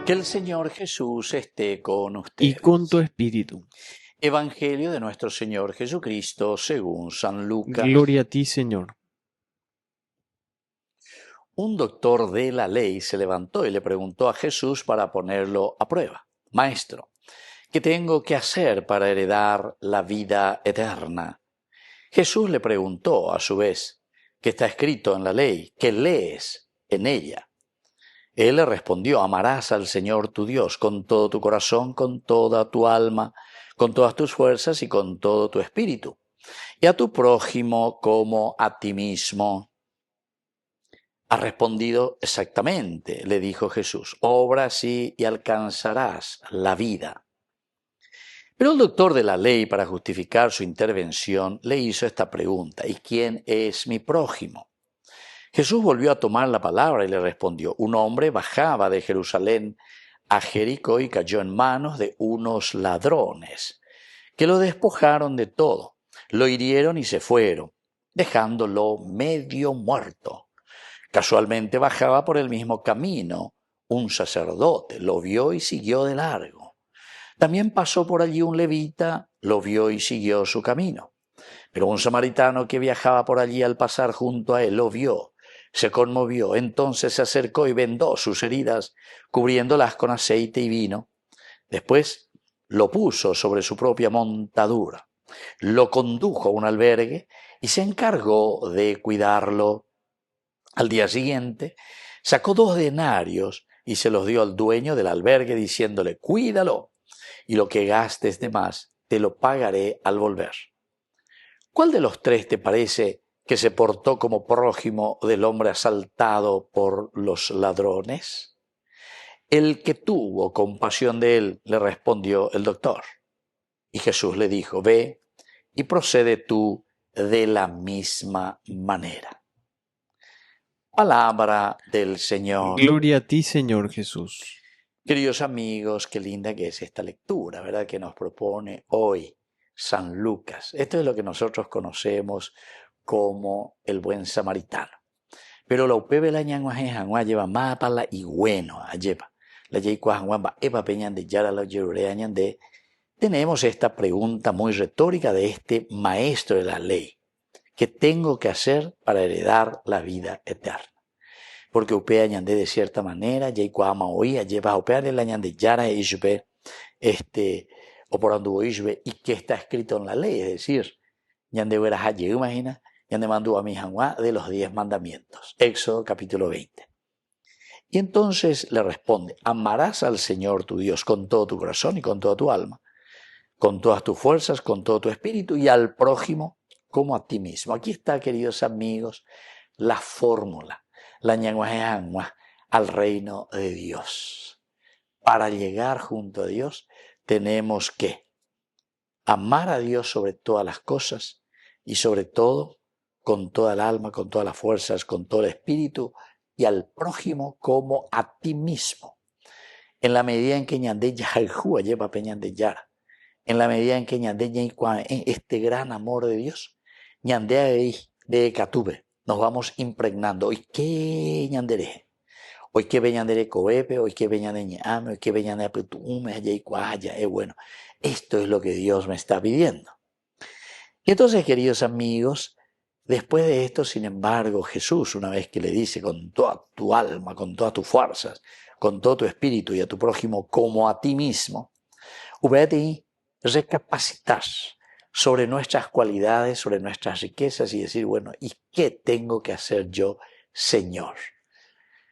Que el Señor Jesús esté con y ustedes. con tu espíritu. Evangelio de nuestro Señor Jesucristo según San Lucas. Gloria a ti, Señor. Un doctor de la ley se levantó y le preguntó a Jesús para ponerlo a prueba. Maestro, ¿qué tengo que hacer para heredar la vida eterna? Jesús le preguntó a su vez, ¿qué está escrito en la ley? ¿Qué lees en ella? Él le respondió, amarás al Señor tu Dios con todo tu corazón, con toda tu alma, con todas tus fuerzas y con todo tu espíritu, y a tu prójimo como a ti mismo. Ha respondido exactamente, le dijo Jesús, obra así y alcanzarás la vida. Pero el doctor de la ley, para justificar su intervención, le hizo esta pregunta, ¿y quién es mi prójimo? Jesús volvió a tomar la palabra y le respondió, un hombre bajaba de Jerusalén a Jericó y cayó en manos de unos ladrones, que lo despojaron de todo, lo hirieron y se fueron, dejándolo medio muerto. Casualmente bajaba por el mismo camino un sacerdote, lo vio y siguió de largo. También pasó por allí un levita, lo vio y siguió su camino. Pero un samaritano que viajaba por allí al pasar junto a él lo vio, se conmovió, entonces se acercó y vendó sus heridas, cubriéndolas con aceite y vino. Después lo puso sobre su propia montadura, lo condujo a un albergue y se encargó de cuidarlo. Al día siguiente sacó 2 denarios y se los dio al dueño del albergue diciéndole, cuídalo, y lo que gastes de más te lo pagaré al volver. ¿Cuál de los 3 te parece que se portó como prójimo del hombre asaltado por los ladrones? El que tuvo compasión de él, le respondió el doctor. Y Jesús le dijo, ve y procede tú de la misma manera. Palabra del Señor. Gloria a ti, Señor Jesús. Queridos amigos, qué linda que es esta lectura, ¿verdad? Que nos propone hoy San Lucas. Esto es lo que nosotros conocemos como el buen samaritano. Pero la upebe la ñanguaje lleva más para y bueno, lleva. La yeicuajanguamba eva peñan de yara la yerure de. Tenemos esta pregunta muy retórica de este maestro de la ley. ¿Qué tengo que hacer para heredar la vida eterna? Porque upea ñande de cierta manera, yeicuama oía, lleva upea de la ñande yara ishbe, o por anduvo ishbe, y que está escrito en la ley, es decir, ñande huera haye, imagina, ñande mandó a mi janguá de los 10 mandamientos. Éxodo capítulo 20. Y entonces le responde, amarás al Señor tu Dios con todo tu corazón y con toda tu alma, con todas tus fuerzas, con todo tu espíritu y al prójimo como a ti mismo. Aquí está, queridos amigos, la fórmula, la ñanguajeangua al reino de Dios. Para llegar junto a Dios tenemos que amar a Dios sobre todas las cosas y sobre todo con toda el alma, con todas las fuerzas, con todo el espíritu y al prójimo como a ti mismo. En la medida en que ñande yajalhua lleva peñan de yara, en la medida en que ñande este gran amor de Dios, ñande ahí de catube, nos vamos impregnando. ¿Y qué ñandere? Hoy que veñan de coepe, hoy que veñan de ñame, hoy que veñan de apetume, allá y cuaya, bueno. Esto es lo que Dios me está pidiendo. Y entonces, queridos amigos, después de esto, sin embargo, Jesús, una vez que le dice con toda tu alma, con todas tus fuerzas, con todo tu espíritu y a tu prójimo como a ti mismo, ubeti recapacitar sobre nuestras cualidades, sobre nuestras riquezas y decir, bueno, ¿y qué tengo que hacer yo, Señor?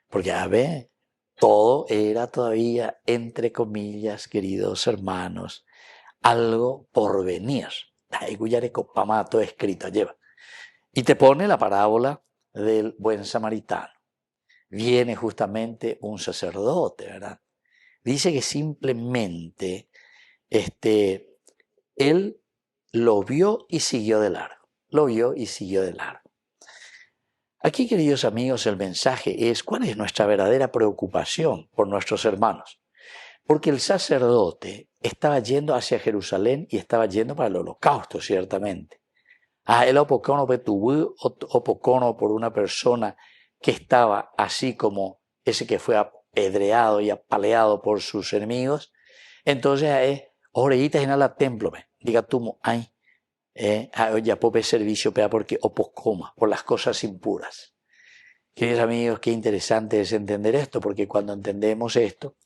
Porque, a ver, todo era todavía, entre comillas, queridos hermanos, algo por venir. Todo escrito lleva. Y te pone la parábola del buen samaritano. Viene justamente un sacerdote, ¿verdad? Dice que simplemente él lo vio y siguió de largo. Lo vio y siguió de largo. Aquí, queridos amigos, el mensaje es cuál es nuestra verdadera preocupación por nuestros hermanos. Porque el sacerdote estaba yendo hacia Jerusalén y estaba yendo para el holocausto, ciertamente. Él opocono por una persona que estaba así como ese que fue apedreado y apaleado por sus enemigos. Entonces es oreitas en el templo, diga tú, ay, ya pope servicio, porque opocoma, por las cosas impuras. Queridos amigos, qué interesante es entender esto, porque cuando entendemos esto,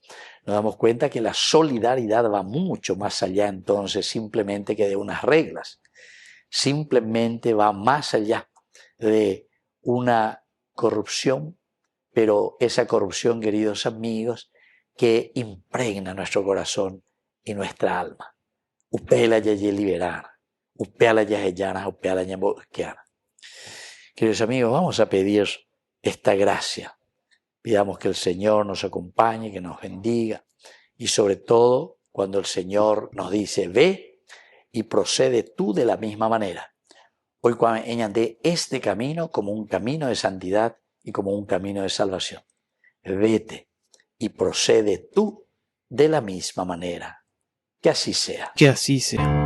nos damos cuenta que la solidaridad va mucho más allá entonces simplemente que de unas reglas. Simplemente va más allá de una corrupción, pero esa corrupción, queridos amigos, que impregna nuestro corazón y nuestra alma. Upela ya liberar, upela ya llana, upela ya bosqueana. Queridos amigos, vamos a pedir esta gracia. Pidamos que el Señor nos acompañe, que nos bendiga y sobre todo cuando el Señor nos dice, ve y procede tú de la misma manera. Hoy añade este camino como un camino de santidad y como un camino de salvación. Vete y procede tú de la misma manera. Que así sea. Que así sea.